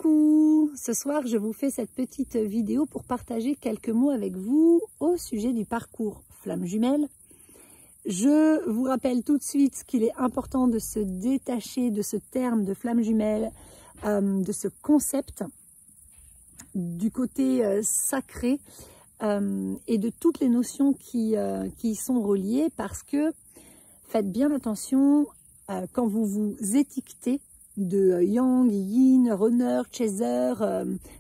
Coucou! Ce soir, je vous fais cette petite vidéo pour partager quelques mots avec vous au sujet du parcours Flamme Jumelle. Je vous rappelle tout de suite qu'il est important de se détacher de ce terme de Flamme Jumelle, de ce concept, du côté sacré et de toutes les notions qui y sont reliées, parce que faites bien attention quand vous vous étiquetez de Yang, Yin, Runner, Chaser,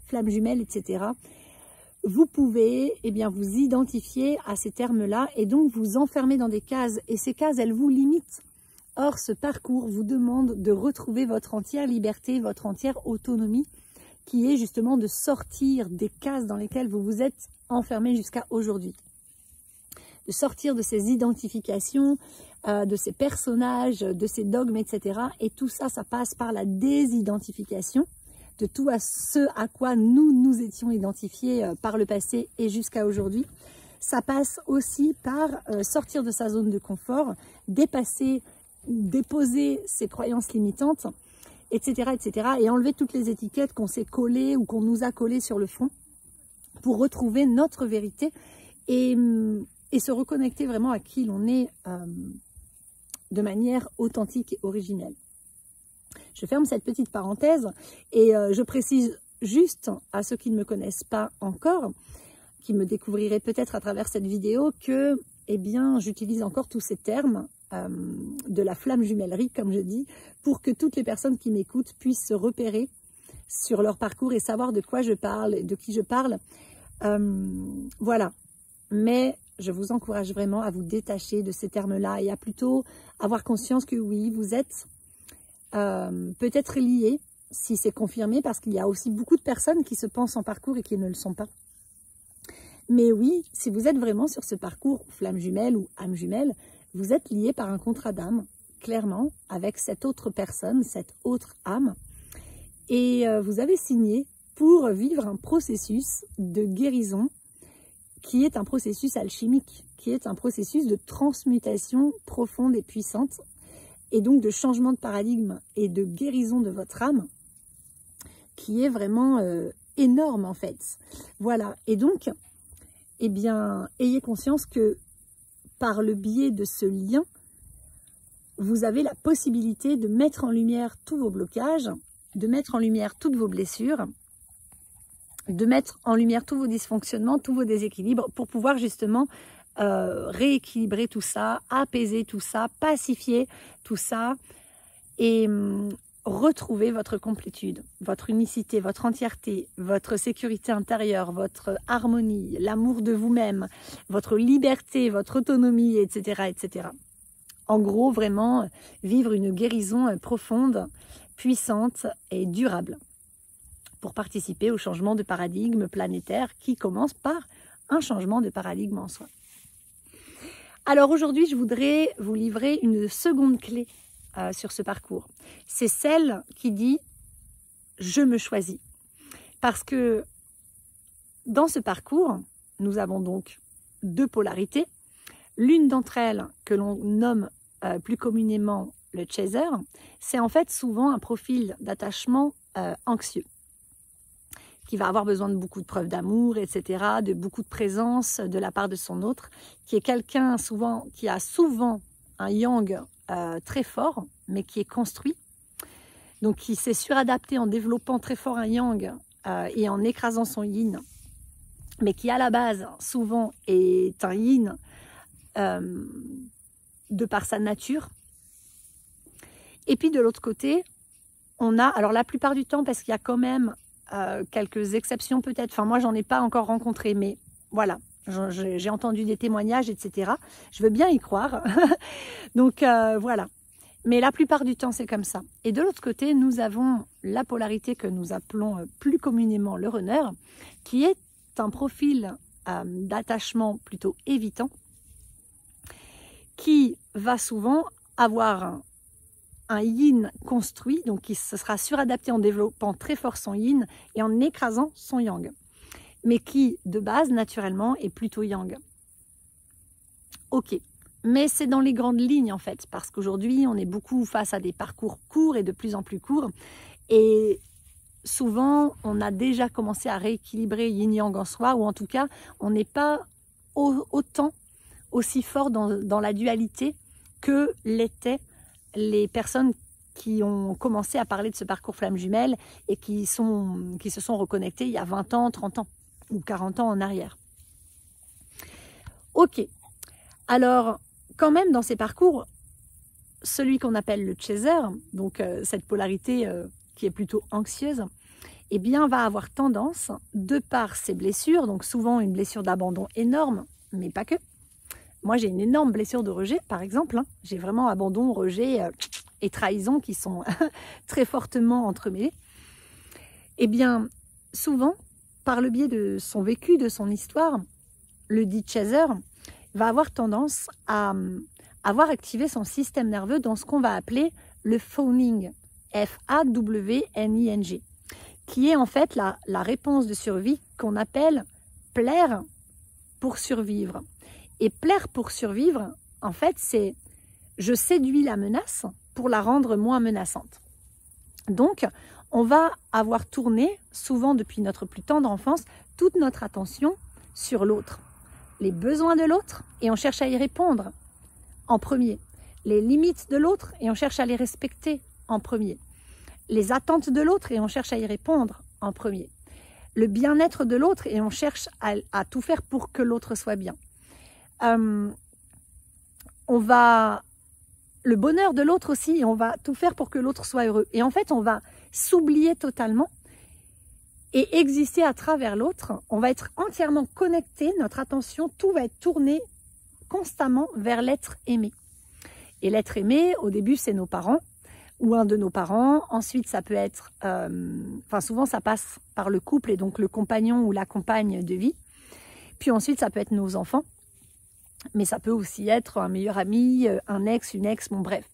Flamme Jumelle, etc. Vous pouvez vous identifier à ces termes-là et donc vous enfermer dans des cases. Et ces cases, elles vous limitent. Or, ce parcours vous demande de retrouver votre entière liberté, votre entière autonomie, qui est justement de sortir des cases dans lesquelles vous vous êtes enfermé jusqu'à aujourd'hui. De sortir de ces identifications, de ces personnages, de ces dogmes, etc. Et tout ça, ça passe par la désidentification de tout ce à quoi nous nous étions identifiés par le passé et jusqu'à aujourd'hui. Ça passe aussi par sortir de sa zone de confort, dépasser, déposer ses croyances limitantes, etc., etc. et enlever toutes les étiquettes qu'on s'est collées ou qu'on nous a collées sur le front pour retrouver notre vérité et se reconnecter vraiment à qui l'on est de manière authentique et originelle. Je ferme cette petite parenthèse et je précise juste à ceux qui ne me connaissent pas encore, qui me découvriraient peut-être à travers cette vidéo, que j'utilise encore tous ces termes de la flamme jumellerie, comme je dis, pour que toutes les personnes qui m'écoutent puissent se repérer sur leur parcours et savoir de quoi je parle, de qui je parle. Voilà. Mais je vous encourage vraiment à vous détacher de ces termes-là et à plutôt avoir conscience que oui, vous êtes peut-être liés, si c'est confirmé, parce qu'il y a aussi beaucoup de personnes qui se pensent en parcours et qui ne le sont pas. Mais oui, si vous êtes vraiment sur ce parcours flamme jumelle ou âme jumelle, vous êtes liés par un contrat d'âme, clairement, avec cette autre personne, cette autre âme. Et vous avez signé pour vivre un processus de guérison qui est un processus alchimique, qui est un processus de transmutation profonde et puissante, et donc de changement de paradigme et de guérison de votre âme, qui est vraiment énorme en fait. Voilà, et donc, ayez conscience que par le biais de ce lien, vous avez la possibilité de mettre en lumière tous vos blocages, de mettre en lumière toutes vos blessures, de mettre en lumière tous vos dysfonctionnements, tous vos déséquilibres, pour pouvoir justement rééquilibrer tout ça, apaiser tout ça, pacifier tout ça et retrouver votre complétude, votre unicité, votre entièreté, votre sécurité intérieure, votre harmonie, l'amour de vous-même, votre liberté, votre autonomie, etc., etc. En gros, vraiment vivre une guérison profonde, puissante et durable, pour participer au changement de paradigme planétaire qui commence par un changement de paradigme en soi. Alors aujourd'hui, je voudrais vous livrer une seconde clé sur ce parcours. C'est celle qui dit « je me choisis ». Parce que dans ce parcours, nous avons donc deux polarités. L'une d'entre elles, que l'on nomme plus communément le chaser, c'est en fait souvent un profil d'attachement anxieux, qui va avoir besoin de beaucoup de preuves d'amour, etc., de beaucoup de présence de la part de son autre, qui est quelqu'un souvent qui a souvent un yang très fort, mais qui est construit, donc qui s'est suradapté en développant très fort un yang et en écrasant son yin, mais qui à la base souvent est un yin de par sa nature. Et puis de l'autre côté, on a, alors la plupart du temps, parce qu'il y a quand même quelques exceptions peut-être, enfin moi j'en ai pas encore rencontré, mais voilà, j'ai entendu des témoignages, etc. Je veux bien y croire, donc voilà. Mais la plupart du temps c'est comme ça. Et de l'autre côté, nous avons la polarité que nous appelons plus communément le runner, qui est un profil d'attachement plutôt évitant, qui va souvent avoir un yin construit, donc qui se sera suradapté en développant très fort son yin et en écrasant son yang, mais qui de base naturellement est plutôt yang. Ok, mais c'est dans les grandes lignes en fait, parce qu'aujourd'hui on est beaucoup face à des parcours courts et de plus en plus courts, et souvent, on a déjà commencé à rééquilibrer yin-yang en soi, ou en tout cas, on n'est pas autant aussi fort dans la dualité que l'étaient les personnes qui ont commencé à parler de ce parcours flamme jumelle et qui se sont reconnectées il y a 20 ans, 30 ans ou 40 ans en arrière. Ok, alors quand même dans ces parcours, celui qu'on appelle le chaser, donc cette polarité qui est plutôt anxieuse, eh bien va avoir tendance, de par ses blessures, donc souvent une blessure d'abandon énorme, mais pas que. Moi j'ai une énorme blessure de rejet par exemple, hein. J'ai vraiment abandon, rejet et trahison qui sont très fortement entremêlés. Eh bien souvent, par le biais de son vécu, de son histoire, le dit chaser va avoir tendance à avoir activé son système nerveux dans ce qu'on va appeler le fawning, F-A-W-N-I-N-G, qui est en fait la réponse de survie qu'on appelle plaire pour survivre. Et plaire pour survivre, en fait, c'est je séduis la menace pour la rendre moins menaçante. Donc, on va avoir tourné, souvent depuis notre plus tendre enfance, toute notre attention sur l'autre, les besoins de l'autre, et on cherche à y répondre en premier, les limites de l'autre, et on cherche à les respecter en premier, les attentes de l'autre, et on cherche à y répondre en premier, le bien-être de l'autre, et on cherche à tout faire pour que l'autre soit bien. Le bonheur de l'autre aussi, et on va tout faire pour que l'autre soit heureux. Et en fait, on va s'oublier totalement et exister à travers l'autre. On va être entièrement connecté, notre attention, tout va être tourné constamment vers l'être aimé. Et l'être aimé, au début, c'est nos parents ou un de nos parents. Ensuite, ça peut être, souvent ça passe par le couple et donc le compagnon ou la compagne de vie. Puis ensuite, ça peut être nos enfants. Mais ça peut aussi être un meilleur ami, un ex, une ex, bon bref.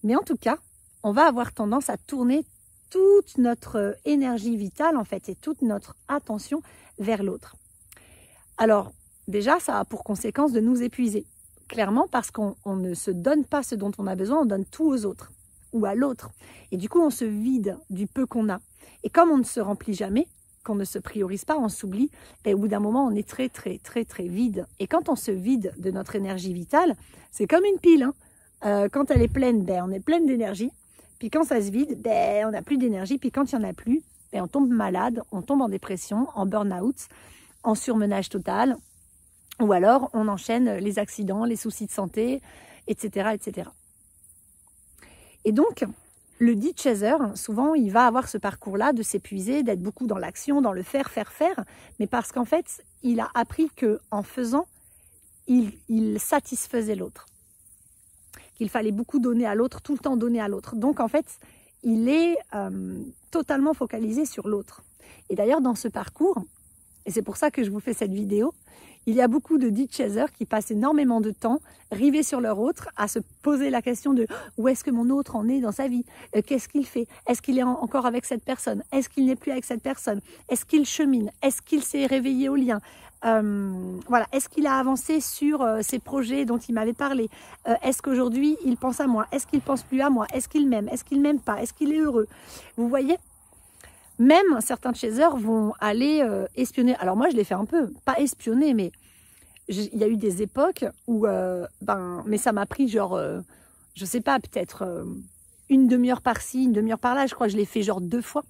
Mais en tout cas, on va avoir tendance à tourner toute notre énergie vitale en fait et toute notre attention vers l'autre. Alors déjà, ça a pour conséquence de nous épuiser. Clairement parce qu'on ne se donne pas ce dont on a besoin, on donne tout aux autres ou à l'autre. Et du coup, on se vide du peu qu'on a. Et comme on ne se remplit jamais, qu'on ne se priorise pas, on s'oublie, et au bout d'un moment, on est très, très, très, très vide. Et quand on se vide de notre énergie vitale, c'est comme une pile. Hein. Quand elle est pleine, on est pleine d'énergie. Puis quand ça se vide, on n'a plus d'énergie. Puis quand il n'y en a plus, on tombe malade, on tombe en dépression, en burn-out, en surmenage total. Ou alors, on enchaîne les accidents, les soucis de santé, etc., etc. Et donc, le dit chaser, souvent, il va avoir ce parcours-là de s'épuiser, d'être beaucoup dans l'action, dans le faire, mais parce qu'en fait, il a appris qu'en faisant, il satisfaisait l'autre. Qu'il fallait beaucoup donner à l'autre, tout le temps donner à l'autre. Donc, en fait, il est totalement focalisé sur l'autre. Et d'ailleurs, dans ce parcours, et c'est pour ça que je vous fais cette vidéo, il y a beaucoup de dit chasers qui passent énormément de temps rivés sur leur autre, à se poser la question de où est-ce que mon autre en est dans sa vie, qu'est-ce qu'il fait, est-ce qu'il est encore avec cette personne, est-ce qu'il n'est plus avec cette personne, est-ce qu'il chemine, est-ce qu'il s'est réveillé au lien, voilà, est-ce qu'il a avancé sur ses projets dont il m'avait parlé, est-ce qu'aujourd'hui il pense à moi, est-ce qu'il pense plus à moi, est-ce qu'il m'aime pas, est-ce qu'il est heureux, vous voyez. Même certains chasers vont aller espionner. Alors moi, je l'ai fait un peu, pas espionner, mais il y a eu des époques où, mais ça m'a pris genre, je sais pas, peut-être une demi-heure par-ci, une demi-heure par-là. Je crois que je l'ai fait genre 2 fois.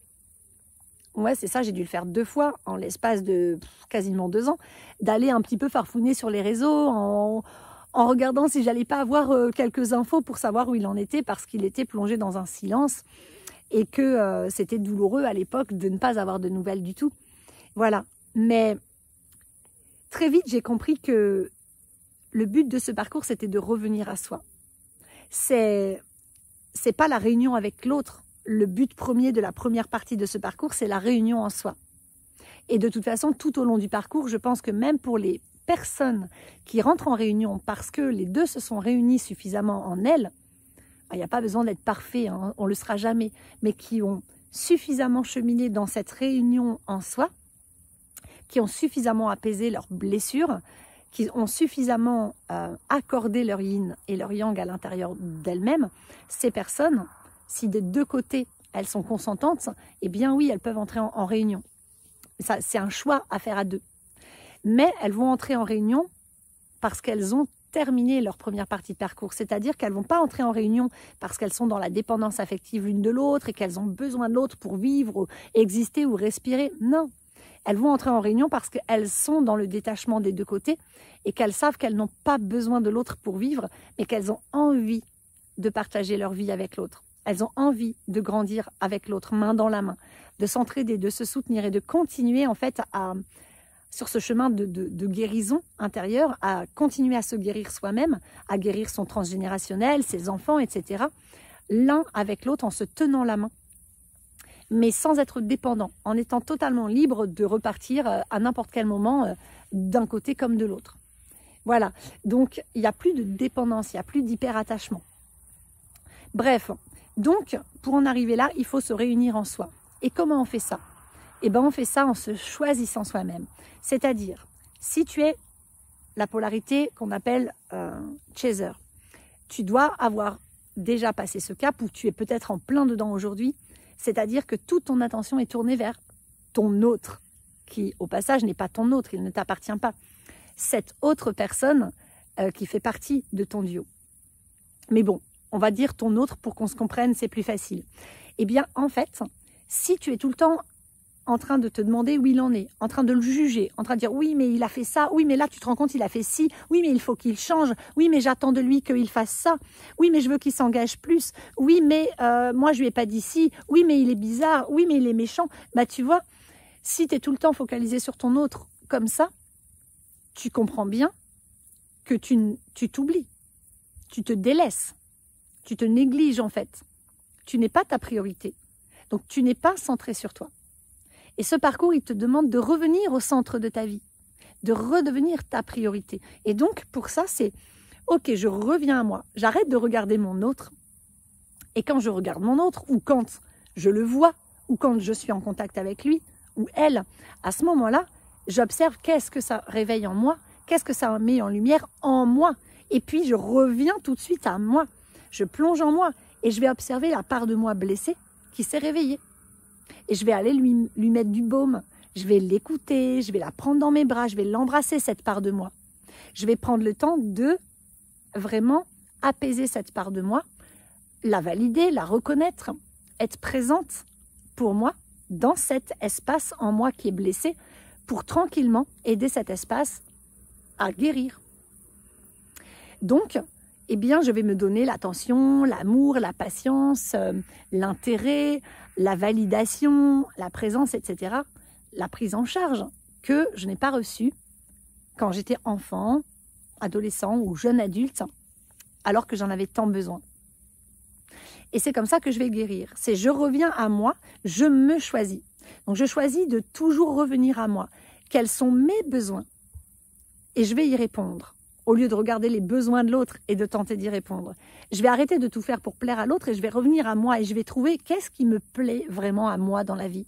Ouais, c'est ça, j'ai dû le faire 2 fois en l'espace de quasiment 2 ans, d'aller un petit peu farfouiner sur les réseaux en regardant si j'allais pas avoir quelques infos pour savoir où il en était, parce qu'il était plongé dans un silence. Et que c'était douloureux à l'époque de ne pas avoir de nouvelles du tout. Voilà. Mais très vite, j'ai compris que le but de ce parcours, c'était de revenir à soi. C'est pas la réunion avec l'autre. Le but premier de la première partie de ce parcours, c'est la réunion en soi. Et de toute façon, tout au long du parcours, je pense que même pour les personnes qui rentrent en réunion parce que les deux se sont réunis suffisamment en elles, il n'y a pas besoin d'être parfait, hein, on ne le sera jamais, mais qui ont suffisamment cheminé dans cette réunion en soi, qui ont suffisamment apaisé leurs blessures, qui ont suffisamment accordé leur yin et leur yang à l'intérieur d'elles-mêmes, ces personnes, si des deux côtés, elles sont consentantes, eh bien oui, elles peuvent entrer en réunion. Ça, c'est un choix à faire à deux. Mais elles vont entrer en réunion parce qu'elles ont terminé leur première partie de parcours. C'est-à-dire qu'elles ne vont pas entrer en réunion parce qu'elles sont dans la dépendance affective l'une de l'autre et qu'elles ont besoin de l'autre pour vivre, exister ou respirer. Non. Elles vont entrer en réunion parce qu'elles sont dans le détachement des deux côtés et qu'elles savent qu'elles n'ont pas besoin de l'autre pour vivre, mais qu'elles ont envie de partager leur vie avec l'autre. Elles ont envie de grandir avec l'autre, main dans la main, de s'entraider, de se soutenir et de continuer en fait sur ce chemin de guérison intérieure, à continuer à se guérir soi-même, à guérir son transgénérationnel, ses enfants, etc. L'un avec l'autre en se tenant la main, mais sans être dépendant, en étant totalement libre de repartir à n'importe quel moment d'un côté comme de l'autre. Voilà, donc il n'y a plus de dépendance, il n'y a plus d'hyper-attachement. Bref, donc pour en arriver là, il faut se réunir en soi. Et comment on fait ça? Eh bien on fait ça en se choisissant soi-même. C'est-à-dire, si tu es la polarité qu'on appelle chaser, tu dois avoir déjà passé ce cap où tu es peut-être en plein dedans aujourd'hui, c'est-à-dire que toute ton attention est tournée vers ton autre, qui au passage n'est pas ton autre, il ne t'appartient pas. Cette autre personne qui fait partie de ton duo. Mais bon, on va dire ton autre pour qu'on se comprenne, c'est plus facile. Eh bien, en fait, si tu es tout le temps en train de te demander où il en est, en train de le juger, en train de dire oui, mais il a fait ça, oui, mais là, tu te rends compte, il a fait ci, oui, mais il faut qu'il change, oui, mais j'attends de lui qu'il fasse ça, oui, mais je veux qu'il s'engage plus, oui, mais moi, je lui ai pas dit ci, oui, mais il est bizarre, oui, mais il est méchant. Bah, tu vois, si tu es tout le temps focalisé sur ton autre comme ça, tu comprends bien que tu t'oublies, tu te délaisses. Tu te négliges en fait. Tu n'es pas ta priorité. Donc tu n'es pas centré sur toi. Et ce parcours, il te demande de revenir au centre de ta vie, de redevenir ta priorité. Et donc pour ça, c'est ok, je reviens à moi. J'arrête de regarder mon autre. Et quand je regarde mon autre, ou quand je le vois, ou quand je suis en contact avec lui, ou elle, à ce moment-là, j'observe qu'est-ce que ça réveille en moi, qu'est-ce que ça met en lumière en moi. Et puis je reviens tout de suite à moi. Je plonge en moi et je vais observer la part de moi blessée qui s'est réveillée. Et je vais aller lui mettre du baume. Je vais l'écouter, je vais la prendre dans mes bras, je vais l'embrasser, cette part de moi. Je vais prendre le temps de vraiment apaiser cette part de moi, la valider, la reconnaître, être présente pour moi dans cet espace en moi qui est blessé pour tranquillement aider cet espace à guérir. Donc, eh bien, je vais me donner l'attention, l'amour, la patience, l'intérêt, la validation, la présence, etc. La prise en charge que je n'ai pas reçue quand j'étais enfant, adolescent ou jeune adulte, alors que j'en avais tant besoin. Et c'est comme ça que je vais guérir. C'est je reviens à moi, je me choisis. Donc je choisis de toujours revenir à moi. Quels sont mes besoins? Et je vais y répondre. Au lieu de regarder les besoins de l'autre et de tenter d'y répondre. Je vais arrêter de tout faire pour plaire à l'autre et je vais revenir à moi et je vais trouver qu'est-ce qui me plaît vraiment à moi dans la vie.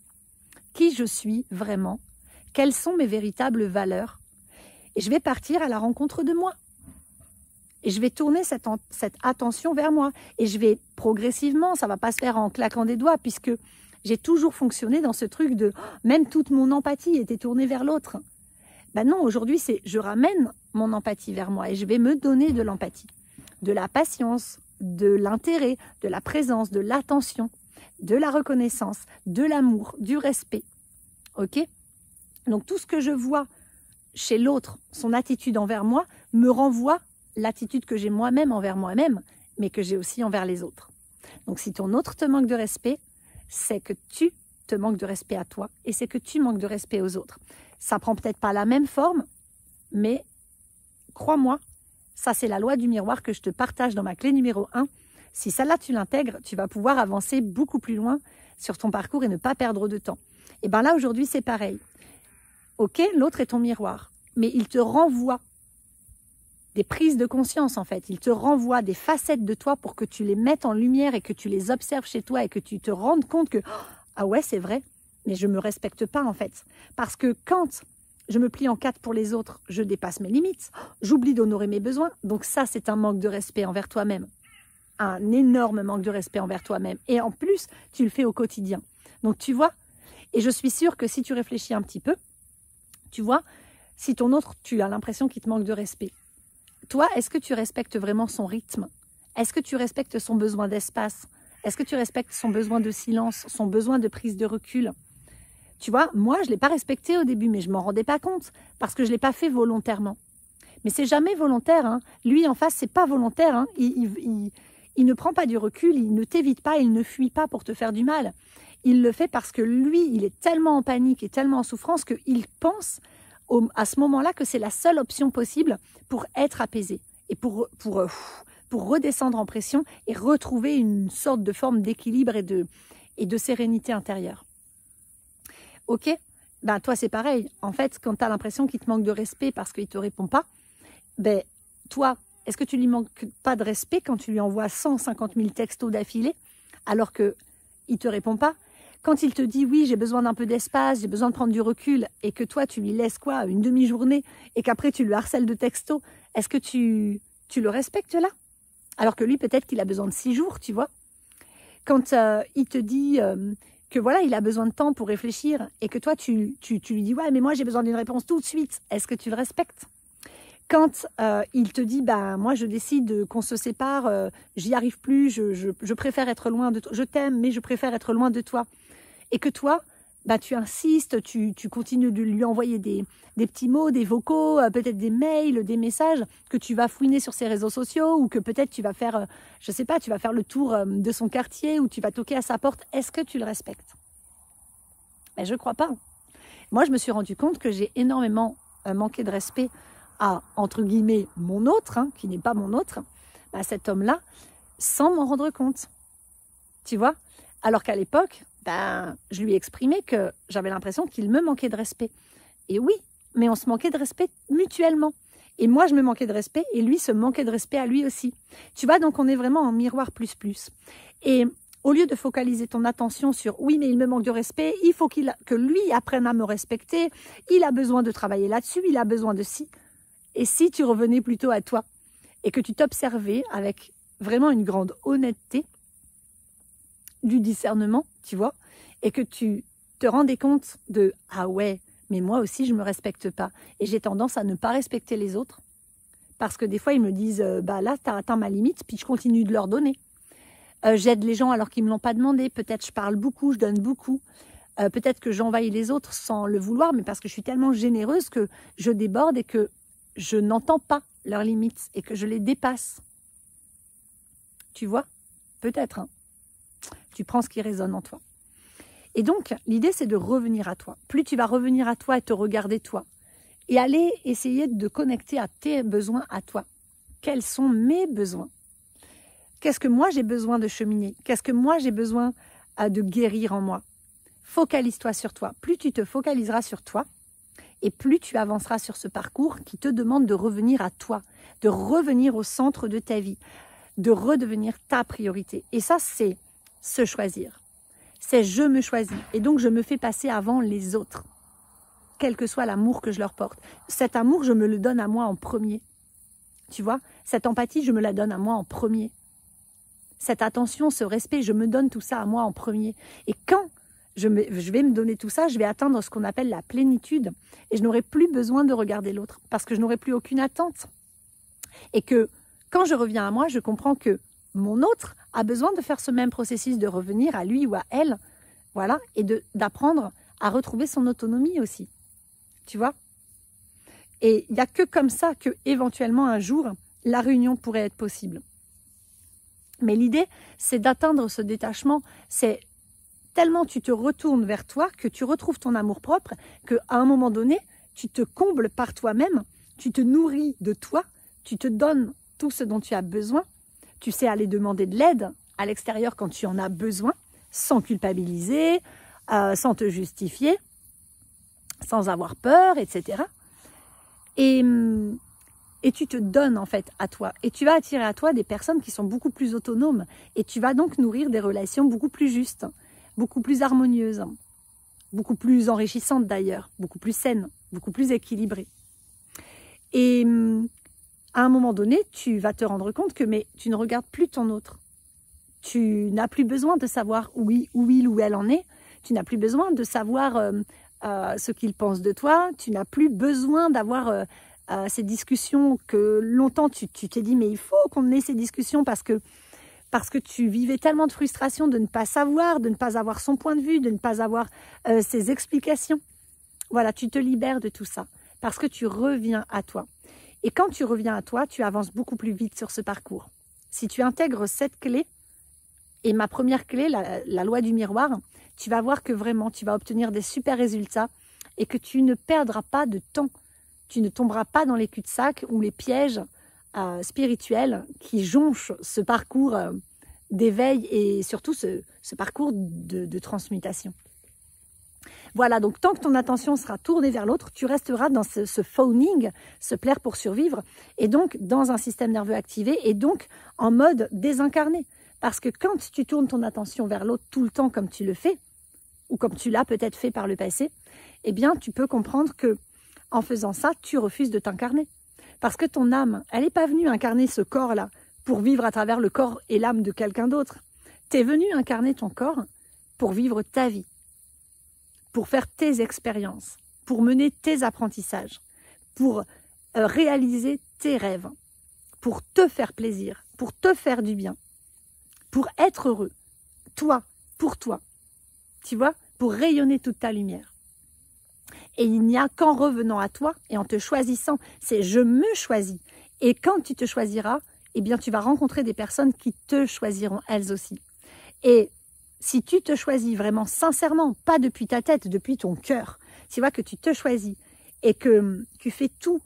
Qui je suis vraiment? Quelles sont mes véritables valeurs? Et je vais partir à la rencontre de moi. Et je vais tourner cette attention vers moi. Et je vais progressivement, ça ne va pas se faire en claquant des doigts puisque j'ai toujours fonctionné dans ce truc de même toute mon empathie était tournée vers l'autre. Ben non, aujourd'hui, c'est je ramène mon empathie vers moi et je vais me donner de l'empathie, de la patience, de l'intérêt, de la présence, de l'attention, de la reconnaissance, de l'amour, du respect. Ok? Donc tout ce que je vois chez l'autre, son attitude envers moi, me renvoie l'attitude que j'ai moi-même envers moi-même, mais que j'ai aussi envers les autres. Donc si ton autre te manque de respect, c'est que tu te manques de respect à toi et c'est que tu manques de respect aux autres. Ça prend peut-être pas la même forme, mais crois-moi, ça c'est la loi du miroir que je te partage dans ma clé numéro 1. Si celle-là tu l'intègres, tu vas pouvoir avancer beaucoup plus loin sur ton parcours et ne pas perdre de temps. Et bien là aujourd'hui c'est pareil. Ok, l'autre est ton miroir, mais il te renvoie des prises de conscience en fait. Il te renvoie des facettes de toi pour que tu les mettes en lumière et que tu les observes chez toi et que tu te rendes compte que ah ouais c'est vrai, mais je ne me respecte pas en fait. Parce que quand je me plie en 4 pour les autres, je dépasse mes limites, j'oublie d'honorer mes besoins. Donc ça, c'est un manque de respect envers toi-même. un énorme manque de respect envers toi-même. Et en plus, tu le fais au quotidien. Donc, tu vois, et je suis sûre que si tu réfléchis un petit peu, tu vois, si ton autre, tu as l'impression qu'il te manque de respect, toi, est-ce que tu respectes vraiment son rythme? Est-ce que tu respectes son besoin d'espace? Est-ce que tu respectes son besoin de silence, son besoin de prise de recul? Tu vois, moi, je ne l'ai pas respecté au début, mais je ne m'en rendais pas compte parce que je ne l'ai pas fait volontairement. Mais c'est jamais volontaire. Hein. Lui, en face, c'est pas volontaire. Hein. Il ne prend pas du recul, il ne t'évite pas, il ne fuit pas pour te faire du mal. Il le fait parce que lui, il est tellement en panique et tellement en souffrance qu'il pense à ce moment-là que c'est la seule option possible pour être apaisé et pour redescendre en pression et retrouver une sorte de forme d'équilibre et de sérénité intérieure. Ok, ben toi c'est pareil. En fait, quand tu as l'impression qu'il te manque de respect parce qu'il ne te répond pas, ben toi, est-ce que tu lui manques pas de respect quand tu lui envoies 150 000 textos d'affilée alors qu'il ne te répond pas? Quand il te dit oui, j'ai besoin d'un peu d'espace, j'ai besoin de prendre du recul, et que toi tu lui laisses quoi, une demi-journée, et qu'après tu le harcèles de textos, est-ce que tu le respectes là? Alors que lui, peut-être qu'il a besoin de 6 jours, tu vois. Quand il te dit que voilà, il a besoin de temps pour réfléchir, et que toi tu lui dis ouais, mais moi j'ai besoin d'une réponse tout de suite, est-ce que tu le respectes? Quand il te dit bah moi je décide qu'on se sépare, j'y arrive plus, je préfère être loin de toi, je t'aime mais je préfère être loin de toi, et que toi bah tu insistes, tu continues de lui envoyer des petits mots, des vocaux, peut-être des mails, des messages que tu vas fouiner sur ses réseaux sociaux, ou que peut-être tu vas faire je sais pas, tu vas faire le tour de son quartier, ou tu vas toquer à sa porte, est-ce que tu le respectes? Ben, je crois pas. Moi je me suis rendu compte que j'ai énormément manqué de respect à, entre guillemets, mon autre, hein, qui n'est pas mon autre, à cet homme-là, sans m'en rendre compte. Tu vois? Alors qu'à l'époque, ben, je lui ai exprimé que j'avais l'impression qu'il me manquait de respect. Et oui, mais on se manquait de respect mutuellement. Et moi, je me manquais de respect et lui se manquait de respect à lui aussi. Tu vois, donc on est vraiment en miroir plus plus. Et au lieu de focaliser ton attention sur « oui, mais il me manque de respect, il faut que lui apprenne à me respecter, il a besoin de travailler là-dessus, il a besoin de ci », et si tu revenais plutôt à toi et que tu t'observais avec vraiment une grande honnêteté, du discernement, tu vois, et que tu te rendais compte de « ah ouais, mais moi aussi je ne me respecte pas et j'ai tendance à ne pas respecter les autres parce que des fois ils me disent bah là tu as atteint ma limite, puis je continue de leur donner. J'aide les gens alors qu'ils ne me l'ont pas demandé, peut-être je parle beaucoup, je donne beaucoup. Peut-être que j'envahis les autres sans le vouloir, mais parce que je suis tellement généreuse que je déborde et que je n'entends pas leurs limites et que je les dépasse. Tu vois? Peut-être. Hein. Tu prends ce qui résonne en toi. Et donc, l'idée, c'est de revenir à toi. Plus tu vas revenir à toi et te regarder toi, et aller essayer de connecter à tes besoins à toi. Quels sont mes besoins? Qu'est-ce que moi j'ai besoin de cheminer? Qu'est-ce que moi j'ai besoin de guérir en moi? Focalise-toi sur toi. Plus tu te focaliseras sur toi, et plus tu avanceras sur ce parcours qui te demande de revenir à toi, de revenir au centre de ta vie, de redevenir ta priorité. Et ça, c'est se choisir. C'est je me choisis. Et donc, je me fais passer avant les autres, quel que soit l'amour que je leur porte. Cet amour, je me le donne à moi en premier. Tu vois, cette empathie, je me la donne à moi en premier. Cette attention, ce respect, je me donne tout ça à moi en premier. Et quand je vais me donner tout ça, je vais atteindre ce qu'on appelle la plénitude et je n'aurai plus besoin de regarder l'autre parce que je n'aurai plus aucune attente. Et que quand je reviens à moi, je comprends que mon autre a besoin de faire ce même processus de revenir à lui ou à elle, voilà, et d'apprendre à retrouver son autonomie aussi. Tu vois? Et il n'y a que comme ça que éventuellement un jour, la réunion pourrait être possible. Mais l'idée, c'est d'atteindre ce détachement, c'est tellement tu te retournes vers toi, que tu retrouves ton amour-propre, qu'à un moment donné, tu te combles par toi-même, tu te nourris de toi, tu te donnes tout ce dont tu as besoin, tu sais aller demander de l'aide à l'extérieur quand tu en as besoin, sans culpabiliser, sans te justifier, sans avoir peur, etc. Et tu te donnes en fait à toi. Et tu vas attirer à toi des personnes qui sont beaucoup plus autonomes. Et tu vas donc nourrir des relations beaucoup plus justes, beaucoup plus harmonieuses, beaucoup plus enrichissantes d'ailleurs, beaucoup plus saines, beaucoup plus équilibrées. Et à un moment donné, tu vas te rendre compte que mais tu ne regardes plus ton autre. Tu n'as plus besoin de savoir où il ou elle en est. Tu n'as plus besoin de savoir ce qu'il pense de toi. Tu n'as plus besoin d'avoir ces discussions que longtemps tu t'es dit mais il faut qu'on ait ces discussions parce que tu vivais tellement de frustration de ne pas savoir, de ne pas avoir son point de vue, de ne pas avoir ses explications. Voilà, tu te libères de tout ça parce que tu reviens à toi. Et quand tu reviens à toi, tu avances beaucoup plus vite sur ce parcours. Si tu intègres cette clé, et ma première clé, la loi du miroir, tu vas voir que vraiment, tu vas obtenir des super résultats et que tu ne perdras pas de temps. Tu ne tomberas pas dans les cul-de-sac ou les pièges spirituels qui jonchent ce parcours d'éveil et surtout ce parcours de transmutation. Voilà, donc tant que ton attention sera tournée vers l'autre, tu resteras dans ce phoning, se plaire pour survivre, et donc dans un système nerveux activé, et donc en mode désincarné. Parce que quand tu tournes ton attention vers l'autre tout le temps comme tu le fais, ou comme tu l'as peut-être fait par le passé, eh bien tu peux comprendre que en faisant ça, tu refuses de t'incarner. Parce que ton âme, elle n'est pas venue incarner ce corps-là pour vivre à travers le corps et l'âme de quelqu'un d'autre. Tu es venu incarner ton corps pour vivre ta vie, pour faire tes expériences, pour mener tes apprentissages, pour réaliser tes rêves, pour te faire plaisir, pour te faire du bien, pour être heureux, toi, pour toi, tu vois, pour rayonner toute ta lumière. Et il n'y a qu'en revenant à toi et en te choisissant, c'est je me choisis. Et quand tu te choisiras, eh bien tu vas rencontrer des personnes qui te choisiront elles aussi. Et si tu te choisis vraiment sincèrement, pas depuis ta tête, depuis ton cœur, tu vois que tu te choisis et que tu fais tout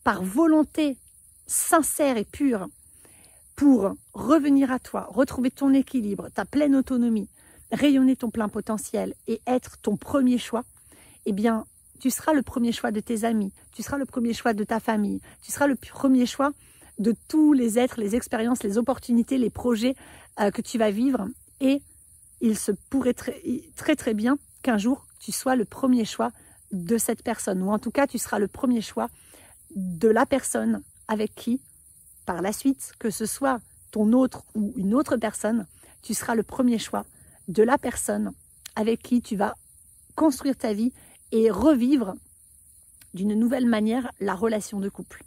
par volonté sincère et pure pour revenir à toi, retrouver ton équilibre, ta pleine autonomie, rayonner ton plein potentiel et être ton premier choix, eh bien, tu seras le premier choix de tes amis, tu seras le premier choix de ta famille, tu seras le premier choix de tous les êtres, les expériences, les opportunités, les projets que tu vas vivre. Et il se pourrait très bien qu'un jour, tu sois le premier choix de cette personne. Ou en tout cas, tu seras le premier choix de la personne avec qui, par la suite, que ce soit ton autre ou une autre personne, tu seras le premier choix de la personne avec qui tu vas construire ta vie et revivre d'une nouvelle manière la relation de couple.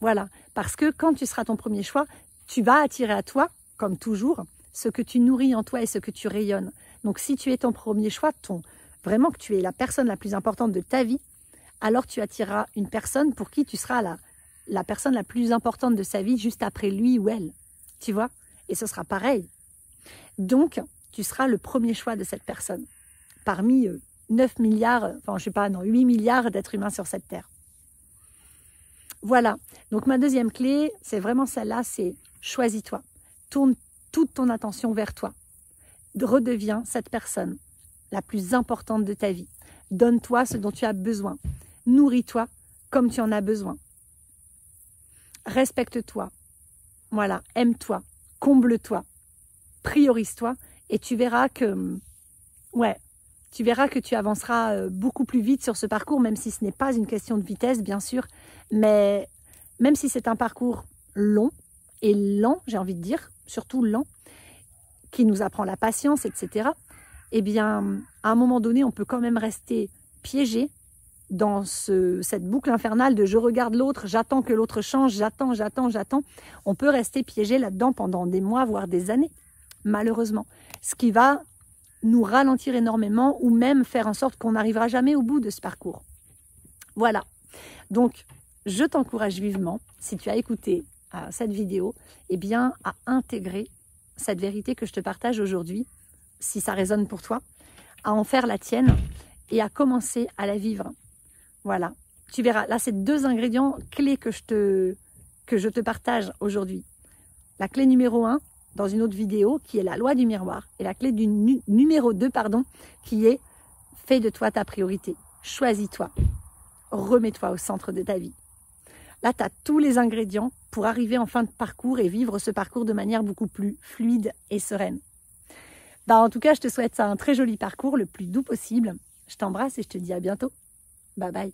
Voilà, parce que quand tu seras ton premier choix, tu vas attirer à toi, comme toujours, ce que tu nourris en toi et ce que tu rayonnes. Donc si tu es ton premier choix, vraiment que tu es la personne la plus importante de ta vie, alors tu attireras une personne pour qui tu seras la personne la plus importante de sa vie juste après lui ou elle. Tu vois? Et ce sera pareil. Donc, tu seras le premier choix de cette personne parmi 9 milliards, enfin je sais pas, non, 8 milliards d'êtres humains sur cette terre. Voilà. Donc ma deuxième clé, c'est vraiment celle-là, c'est choisis-toi. Tourne toute ton attention vers toi. Redeviens cette personne la plus importante de ta vie. Donne-toi ce dont tu as besoin. Nourris-toi comme tu en as besoin. Respecte-toi. Voilà, aime-toi, comble-toi, priorise-toi et tu verras que, tu avanceras beaucoup plus vite sur ce parcours, même si ce n'est pas une question de vitesse, bien sûr, mais même si c'est un parcours long et lent, j'ai envie de dire, surtout lent, qui nous apprend la patience, etc., eh bien, à un moment donné, on peut quand même rester piégé dans cette boucle infernale de je regarde l'autre, j'attends que l'autre change, j'attends. On peut rester piégé là-dedans pendant des mois, voire des années, malheureusement. Ce qui va nous ralentir énormément ou même faire en sorte qu'on n'arrivera jamais au bout de ce parcours. Voilà. Donc, je t'encourage vivement, si tu as écouté cette vidéo, eh bien, à intégrer cette vérité que je te partage aujourd'hui, si ça résonne pour toi, à en faire la tienne et à commencer à la vivre. Voilà, tu verras, là c'est 2 ingrédients clés que je te partage aujourd'hui. La clé numéro 1, dans une autre vidéo, qui est la loi du miroir. Et la clé numéro 2, qui est fais de toi ta priorité. Choisis-toi. Remets-toi au centre de ta vie. Là, tu as tous les ingrédients pour arriver en fin de parcours et vivre ce parcours de manière beaucoup plus fluide et sereine. En tout cas, je te souhaite un très joli parcours, le plus doux possible. Je t'embrasse et je te dis à bientôt. Bye bye.